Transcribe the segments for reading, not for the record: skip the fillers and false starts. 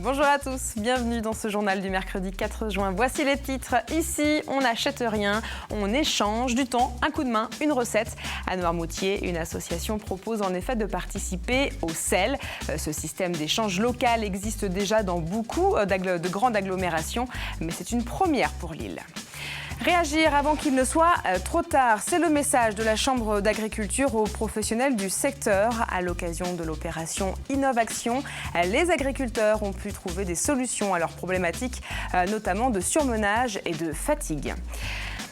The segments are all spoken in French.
Bonjour à tous, bienvenue dans ce journal du mercredi 4 juin. Voici les titres. Ici, on n'achète rien, on échange du temps, un coup de main, une recette. À Noirmoutier, une association propose en effet de participer au sel. Ce système d'échange local existe déjà dans beaucoup de grandes agglomérations, mais c'est une première pour l'île. Réagir avant qu'il ne soit trop tard, c'est le message de la Chambre d'agriculture aux professionnels du secteur. À l'occasion de l'opération Innovaction, les agriculteurs ont pu trouver des solutions à leurs problématiques, notamment de surmenage et de fatigue.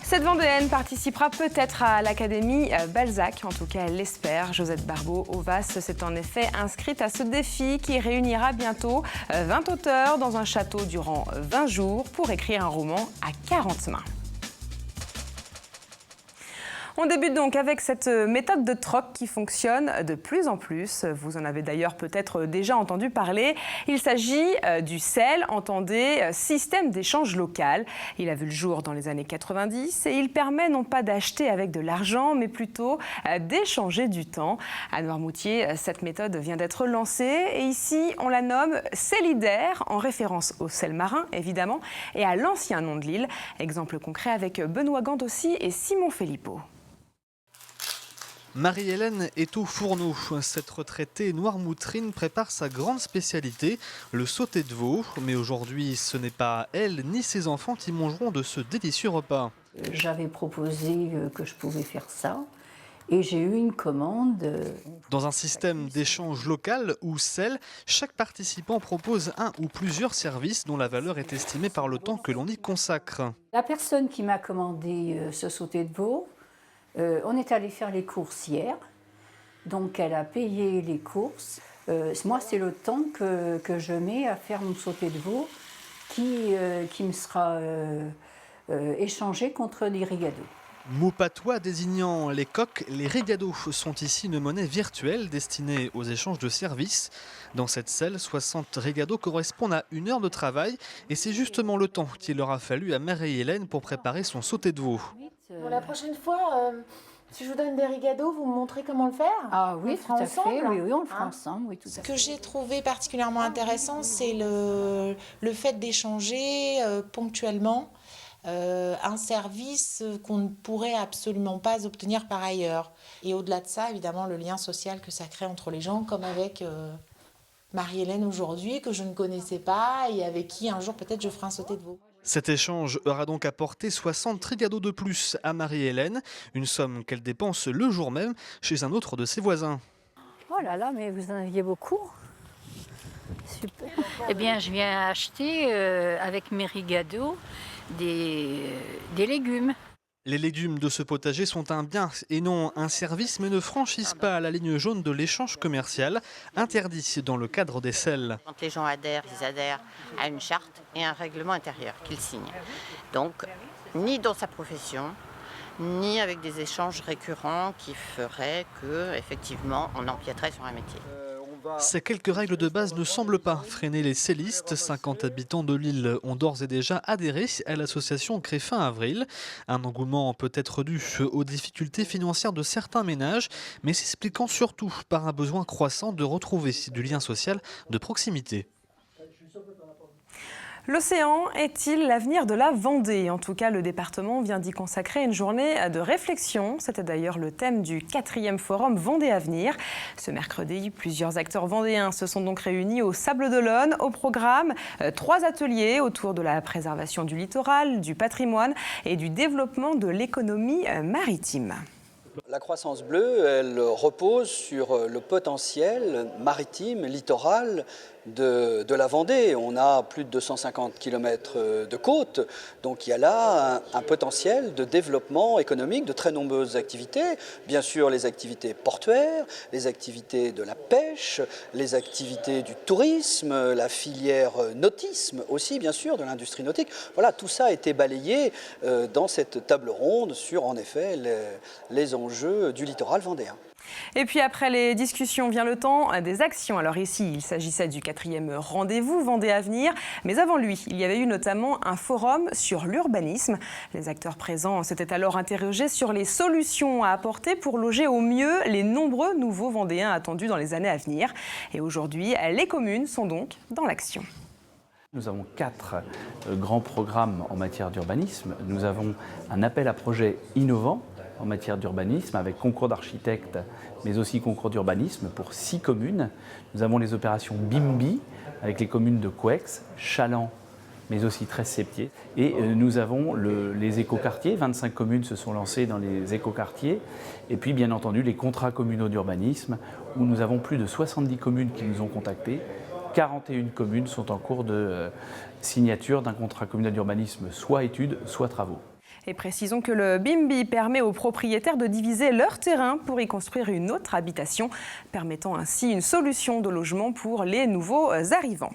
Cette Vendéenne participera peut-être à l'Académie Balzac, en tout cas elle l'espère. Josette Barbeau-Ovas s'est en effet inscrite à ce défi qui réunira bientôt 20 auteurs dans un château durant 20 jours pour écrire un roman à 40 mains. On débute donc avec cette méthode de troc qui fonctionne de plus en plus. Vous en avez d'ailleurs peut-être déjà entendu parler. Il s'agit du SEL, entendez, système d'échange local. Il a vu le jour dans les années 90 et il permet non pas d'acheter avec de l'argent, mais plutôt d'échanger du temps. À Noirmoutier, cette méthode vient d'être lancée et ici, on la nomme Selidaire, en référence au sel marin, évidemment, et à l'ancien nom de l'île. Exemple concret avec Benoît Gandossi et Simon Filippo. Marie-Hélène est au fourneau. Cette retraitée noirmoutrine prépare sa grande spécialité, le sauté de veau. Mais aujourd'hui, ce n'est pas elle ni ses enfants qui mangeront de ce délicieux repas. J'avais proposé que je pouvais faire ça et j'ai eu une commande. Dans un système d'échange local ou SEL, chaque participant propose un ou plusieurs services dont la valeur est estimée par le temps que l'on y consacre. La personne qui m'a commandé ce sauté de veau, on est allé faire les courses hier, donc elle a payé les courses. Moi, c'est le temps que je mets à faire mon sauté de veau qui me sera échangé contre des rigados. Mot patois désignant les coques, les rigados sont ici une monnaie virtuelle destinée aux échanges de services. Dans cette selle, 60 rigados correspondent à 1 heure de travail et c'est justement le temps qu'il aura fallu à Marie-Hélène pour préparer son sauté de veau. Bon, la prochaine fois, si je vous donne des rigados, vous me montrez comment le faire? Ah oui, tout à fait, oui, on le fera hein ensemble. Oui, tout à fait. Ce que j'ai trouvé particulièrement intéressant, c'est le fait d'échanger ponctuellement un service qu'on ne pourrait absolument pas obtenir par ailleurs. Et au-delà de ça, évidemment, le lien social que ça crée entre les gens, comme avec Marie-Hélène aujourd'hui, que je ne connaissais pas et avec qui un jour peut-être je ferai un sauté de veau. Cet échange aura donc apporté 60 rigados de plus à Marie-Hélène, une somme qu'elle dépense le jour même chez un autre de ses voisins. Oh là là, mais vous en aviez beaucoup. Super. Eh bien, je viens acheter avec mes rigados des légumes. Les légumes de ce potager sont un bien et non un service, mais ne franchissent pas la ligne jaune de l'échange commercial, interdit dans le cadre des SEL. Quand les gens adhèrent, ils adhèrent à une charte et un règlement intérieur qu'ils signent. Donc, ni dans sa profession, ni avec des échanges récurrents qui feraient que, effectivement, on empiéterait sur un métier. Ces quelques règles de base ne semblent pas freiner les sélistes. 50 habitants de l'île ont d'ores et déjà adhéré à l'association créée fin avril. Un engouement peut être dû aux difficultés financières de certains ménages, mais s'expliquant surtout par un besoin croissant de retrouver du lien social de proximité. L'océan est-il l'avenir de la Vendée? En tout cas, le département vient d'y consacrer une journée de réflexion. C'était d'ailleurs le thème du 4e forum Vendée Avenir. Ce mercredi, plusieurs acteurs vendéens se sont donc réunis au Sables-d'Olonne. Au programme, 3 ateliers autour de la préservation du littoral, du patrimoine et du développement de l'économie maritime. La croissance bleue, elle repose sur le potentiel maritime, littoral de la Vendée. On a plus de 250 km de côte, donc il y a là un potentiel de développement économique de très nombreuses activités. Bien sûr, les activités portuaires, les activités de la pêche, les activités du tourisme, la filière nautisme aussi, bien sûr, de l'industrie nautique. Voilà, tout ça a été balayé dans cette table ronde sur, en effet, les enjeux du littoral vendéen. Et puis après les discussions vient le temps des actions. Alors ici, il s'agissait du 4e rendez-vous Vendée Avenir. Mais avant lui, il y avait eu notamment un forum sur l'urbanisme. Les acteurs présents s'étaient alors interrogés sur les solutions à apporter pour loger au mieux les nombreux nouveaux Vendéens attendus dans les années à venir. Et aujourd'hui, les communes sont donc dans l'action. Nous avons 4 grands programmes en matière d'urbanisme. Nous avons un appel à projets innovants en matière d'urbanisme avec concours d'architectes, mais aussi concours d'urbanisme pour 6 communes. Nous avons les opérations BIMBI avec les communes de Couex, Chaland, mais aussi 13 Septiers. Et nous avons les écoquartiers, 25 communes se sont lancées dans les écoquartiers. Et puis bien entendu les contrats communaux d'urbanisme où nous avons plus de 70 communes qui nous ont contactés. 41 communes sont en cours de signature d'un contrat communal d'urbanisme, soit études, soit travaux. Et précisons que le BIMBI permet aux propriétaires de diviser leur terrain pour y construire une autre habitation, permettant ainsi une solution de logement pour les nouveaux arrivants.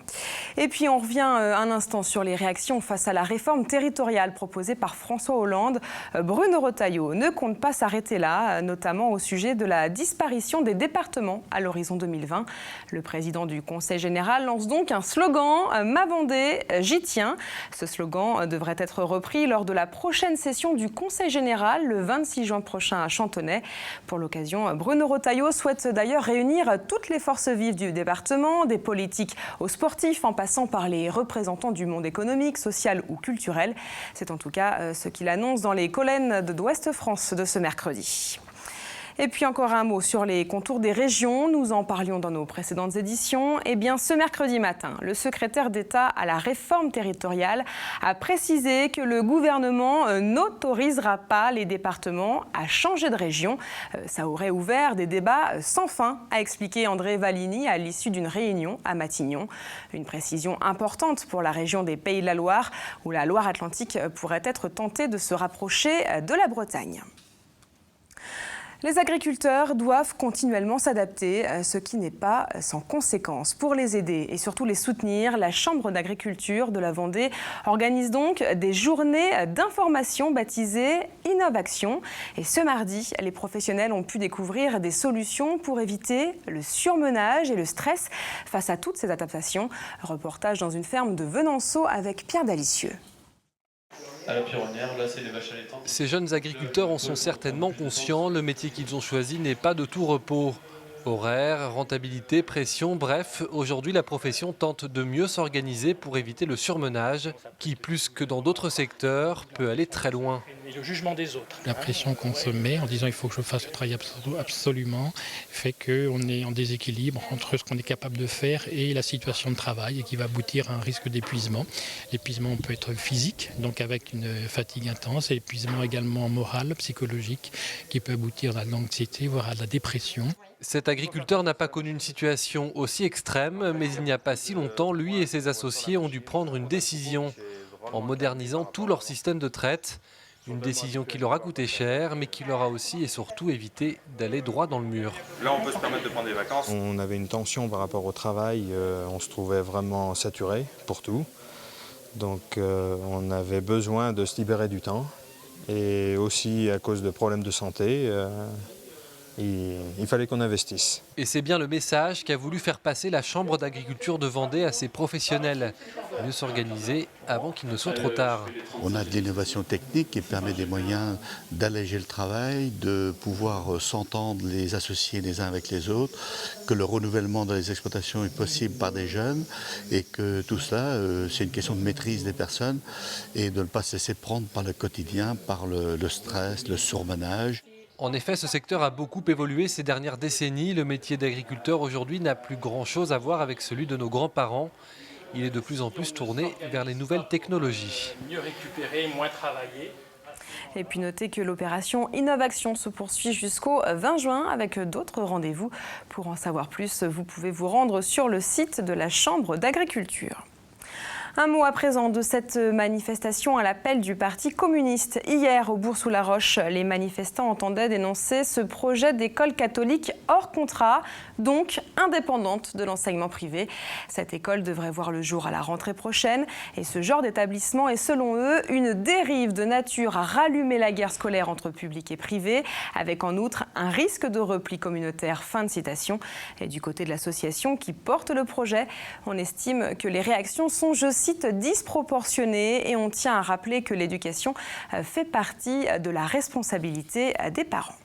Et puis on revient un instant sur les réactions face à la réforme territoriale proposée par François Hollande. Bruno Retailleau ne compte pas s'arrêter là, notamment au sujet de la disparition des départements à l'horizon 2020. Le président du Conseil général lance donc un slogan « Ma Vendée, j'y tiens ». Ce slogan devrait être repris lors de la prochaine session du Conseil général le 26 juin prochain à Chantonnay. Pour l'occasion, Bruno Retailleau souhaite d'ailleurs réunir toutes les forces vives du département, des politiques aux sportifs en passant par les représentants du monde économique, social ou culturel. C'est en tout cas ce qu'il annonce dans les colonnes d'Ouest France de ce mercredi. Et puis encore un mot sur les contours des régions. Nous en parlions dans nos précédentes éditions. Eh bien, ce mercredi matin, le secrétaire d'État à la réforme territoriale a précisé que le gouvernement n'autorisera pas les départements à changer de région. Ça aurait ouvert des débats sans fin, a expliqué André Valigny à l'issue d'une réunion à Matignon. Une précision importante pour la région des Pays de la Loire, où la Loire-Atlantique pourrait être tentée de se rapprocher de la Bretagne. Les agriculteurs doivent continuellement s'adapter, ce qui n'est pas sans conséquence. Pour les aider et surtout les soutenir, la Chambre d'agriculture de la Vendée organise donc des journées d'information baptisées Innovaction. Et ce mardi, les professionnels ont pu découvrir des solutions pour éviter le surmenage et le stress face à toutes ces adaptations. Reportage dans une ferme de Venanceau avec Pierre Dalicieux. À la Pironnière, là c'est les vaches allaitantes. Ces jeunes agriculteurs en sont certainement conscients, le métier qu'ils ont choisi n'est pas de tout repos. Horaire, rentabilité, pression, bref, aujourd'hui la profession tente de mieux s'organiser pour éviter le surmenage qui, plus que dans d'autres secteurs, peut aller très loin. Et le jugement des autres. La pression qu'on se met en disant il faut que je fasse le travail absolument fait qu'on est en déséquilibre entre ce qu'on est capable de faire et la situation de travail et qui va aboutir à un risque d'épuisement. L'épuisement peut être physique, donc avec une fatigue intense, et l'épuisement également moral, psychologique, qui peut aboutir à l'anxiété, voire à la dépression. Cet agriculteur n'a pas connu une situation aussi extrême, mais il n'y a pas si longtemps, lui et ses associés ont dû prendre une décision en modernisant tout leur système de traite. Une décision qui leur a coûté cher, mais qui leur a aussi et surtout évité d'aller droit dans le mur. Là, on peut se permettre de prendre des vacances. On avait une tension par rapport au travail, on se trouvait vraiment saturé pour tout. Donc on avait besoin de se libérer du temps. Et aussi à cause de problèmes de santé, il fallait qu'on investisse. Et c'est bien le message qu'a voulu faire passer la Chambre d'agriculture de Vendée à ses professionnels. Mieux s'organiser avant qu'il ne soit trop tard. On a de l'innovation technique qui permet des moyens d'alléger le travail, de pouvoir s'entendre les associer les uns avec les autres, que le renouvellement dans les exploitations est possible par des jeunes et que tout cela, c'est une question de maîtrise des personnes et de ne pas se laisser prendre par le quotidien, par le stress, le surmenage. En effet, ce secteur a beaucoup évolué ces dernières décennies. Le métier d'agriculteur aujourd'hui n'a plus grand-chose à voir avec celui de nos grands-parents. Il est de plus en plus tourné vers les nouvelles technologies. Mieux récupérer, moins travailler. Et puis notez que l'opération Innovaction se poursuit jusqu'au 20 juin avec d'autres rendez-vous. Pour en savoir plus, vous pouvez vous rendre sur le site de la Chambre d'agriculture. Un mot à présent de cette manifestation à l'appel du Parti communiste. Hier, au Bourg-sous-la-Roche, les manifestants entendaient dénoncer ce projet d'école catholique hors contrat, donc indépendante de l'enseignement privé. Cette école devrait voir le jour à la rentrée prochaine. Et ce genre d'établissement est, selon eux, une dérive de nature à rallumer la guerre scolaire entre public et privé, avec en outre un risque de repli communautaire. Fin de citation. Et du côté de l'association qui porte le projet, on estime que les réactions sont, je cite, disproportionnées et on tient à rappeler que l'éducation fait partie de la responsabilité des parents.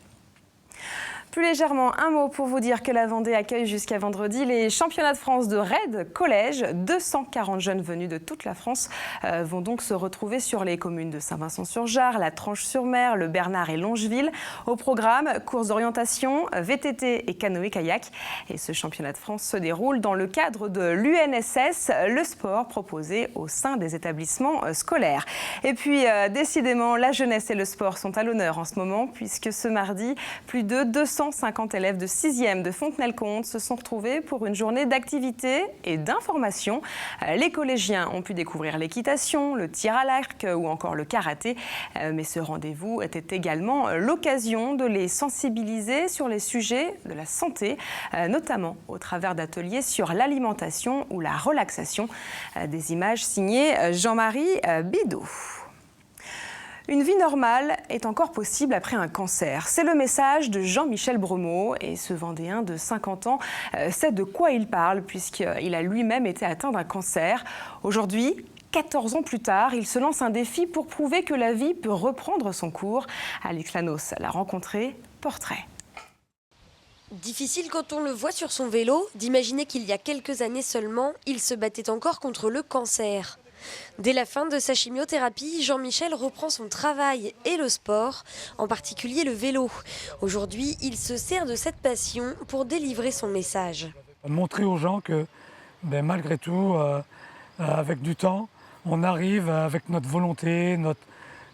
Plus légèrement, un mot pour vous dire que la Vendée accueille jusqu'à vendredi les championnats de France de raid collège. 240 jeunes venus de toute la France vont donc se retrouver sur les communes de Saint-Vincent-sur-Jard, la Tranche-sur-Mer, le Bernard et Longeville. Au programme, courses d'orientation, VTT et canoë-kayak. Et ce championnat de France se déroule dans le cadre de l'UNSS, le sport proposé au sein des établissements scolaires. Et puis, décidément, la jeunesse et le sport sont à l'honneur en ce moment, puisque ce mardi, plus de 250 élèves de 6e de Fontenay-le-Comte se sont retrouvés pour une journée d'activité et d'information. Les collégiens ont pu découvrir l'équitation, le tir à l'arc ou encore le karaté. Mais ce rendez-vous était également l'occasion de les sensibiliser sur les sujets de la santé, notamment au travers d'ateliers sur l'alimentation ou la relaxation. Des images signées Jean-Marie Bidot. Une vie normale est encore possible après un cancer. C'est le message de Jean-Michel Bremeau. Et ce Vendéen de 50 ans sait de quoi il parle puisqu'il a lui-même été atteint d'un cancer. Aujourd'hui, 14 ans plus tard, il se lance un défi pour prouver que la vie peut reprendre son cours. Alix Lanos l'a rencontré. Portrait. Difficile quand on le voit sur son vélo d'imaginer qu'il y a quelques années seulement, il se battait encore contre le cancer. Dès la fin de sa chimiothérapie, Jean-Michel reprend son travail et le sport, en particulier le vélo. Aujourd'hui, il se sert de cette passion pour délivrer son message. Montrer aux gens que malgré tout, avec du temps, on arrive avec notre volonté,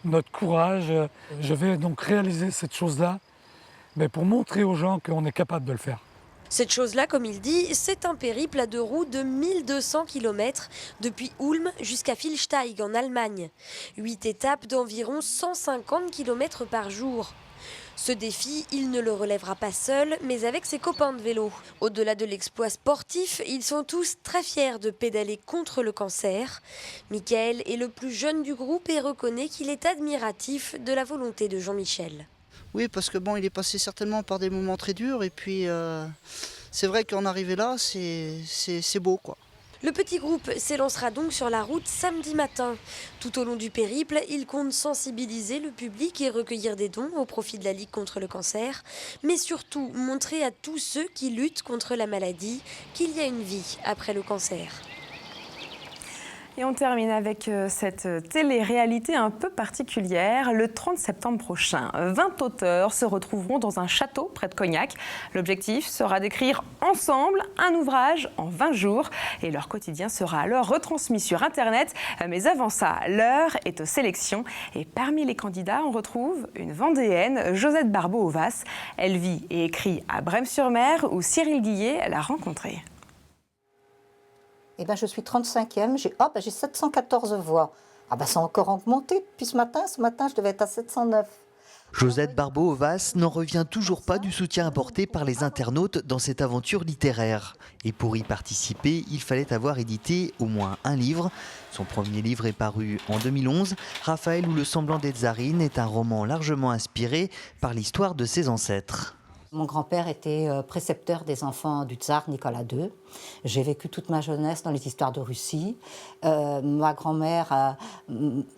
notre courage. Je vais donc réaliser cette chose-là pour montrer aux gens qu'on est capable de le faire. Cette chose-là, comme il dit, c'est un périple à deux roues de 1200 km depuis Ulm jusqu'à Vilsteig en Allemagne. 8 étapes d'environ 150 km par jour. Ce défi, il ne le relèvera pas seul, mais avec ses copains de vélo. Au-delà de l'exploit sportif, ils sont tous très fiers de pédaler contre le cancer. Michael est le plus jeune du groupe et reconnaît qu'il est admiratif de la volonté de Jean-Michel. Oui, parce que il est passé certainement par des moments très durs et puis c'est vrai qu'en arriver là, c'est beau quoi. Le petit groupe s'élancera donc sur la route samedi matin. Tout au long du périple, il compte sensibiliser le public et recueillir des dons au profit de la Ligue contre le cancer, mais surtout montrer à tous ceux qui luttent contre la maladie qu'il y a une vie après le cancer. Et on termine avec cette télé-réalité un peu particulière. Le 30 septembre prochain, 20 auteurs se retrouveront dans un château près de Cognac. L'objectif sera d'écrire ensemble un ouvrage en 20 jours. Et leur quotidien sera alors retransmis sur Internet. Mais avant ça, l'heure est aux sélections. Et parmi les candidats, on retrouve une Vendéenne, Josette Barbeau-Ovas. Elle vit et écrit à Brême-sur-Mer où Cyril Guillet l'a rencontrée. Je suis 35e, j'ai 714 voix. Ça a encore augmenté depuis ce matin. Ce matin, je devais être à 709. Josette Barbeau-Ovas n'en revient toujours pas du soutien apporté par les internautes dans cette aventure littéraire. Et pour y participer, il fallait avoir édité au moins un livre. Son premier livre est paru en 2011. Raphaël ou le semblant des Tsarines est un roman largement inspiré par l'histoire de ses ancêtres. Mon grand-père était précepteur des enfants du tsar Nicolas II. J'ai vécu toute ma jeunesse dans les histoires de Russie. Ma grand-mère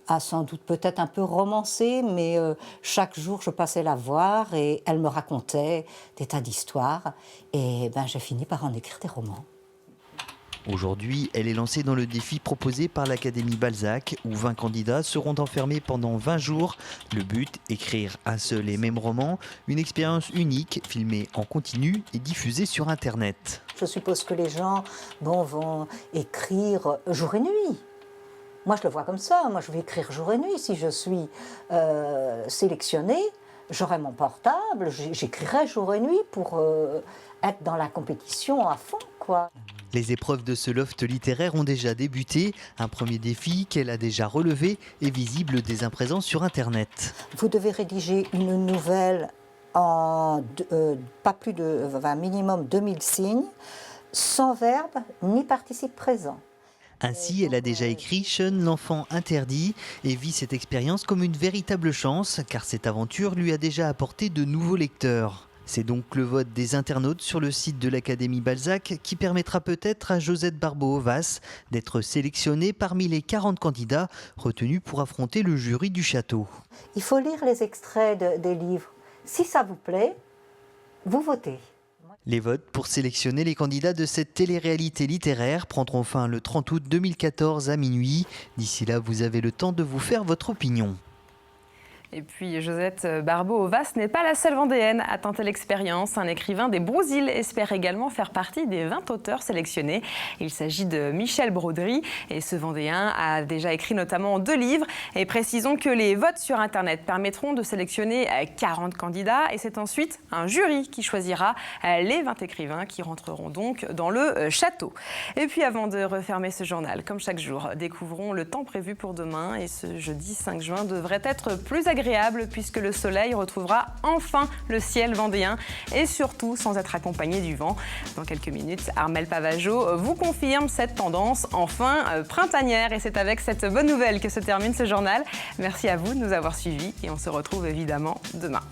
a sans doute peut-être un peu romancé, mais chaque jour je passais la voir et elle me racontait des tas d'histoires. Et j'ai fini par en écrire des romans. Aujourd'hui, elle est lancée dans le défi proposé par l'Académie Balzac, où 20 candidats seront enfermés pendant 20 jours. Le but, écrire un seul et même roman, une expérience unique, filmée en continu et diffusée sur Internet. Je suppose que les gens vont écrire jour et nuit. Moi, je le vois comme ça. Moi, je vais écrire jour et nuit. Si je suis sélectionnée, j'aurai mon portable, j'écrirai jour et nuit pour être dans la compétition à fond, quoi. Les épreuves de ce loft littéraire ont déjà débuté. Un premier défi qu'elle a déjà relevé est visible dès à présent sur Internet. Vous devez rédiger une nouvelle en pas plus de minimum 2000 signes, sans verbe ni participe présent. Ainsi, elle a déjà écrit Sean, l'enfant interdit, et vit cette expérience comme une véritable chance, car cette aventure lui a déjà apporté de nouveaux lecteurs. C'est donc le vote des internautes sur le site de l'Académie Balzac qui permettra peut-être à Josette Barbeau-Ovas d'être sélectionnée parmi les 40 candidats retenus pour affronter le jury du château. Il faut lire les extraits des livres. Si ça vous plaît, Vous votez. Les votes pour sélectionner les candidats de cette télé-réalité littéraire prendront fin le 30 août 2014 à minuit. D'ici là, vous avez le temps de vous faire votre opinion. Et puis Josette Barbeau-Ovas n'est pas la seule Vendéenne à tenter l'expérience. Un écrivain des Brousilles espère également faire partie des 20 auteurs sélectionnés. Il s'agit de Michel Brodry et ce Vendéen a déjà écrit notamment 2 livres. Et précisons que les votes sur Internet permettront de sélectionner 40 candidats et c'est ensuite un jury qui choisira les 20 écrivains qui rentreront donc dans le château. Et puis avant de refermer ce journal, comme chaque jour, découvrons le temps prévu pour demain et ce jeudi 5 juin devrait être plus agréable puisque le soleil retrouvera enfin le ciel vendéen et surtout sans être accompagné du vent. Dans quelques minutes, Armelle Pavageau vous confirme cette tendance enfin printanière et c'est avec cette bonne nouvelle que se termine ce journal. Merci à vous de nous avoir suivis et on se retrouve évidemment demain.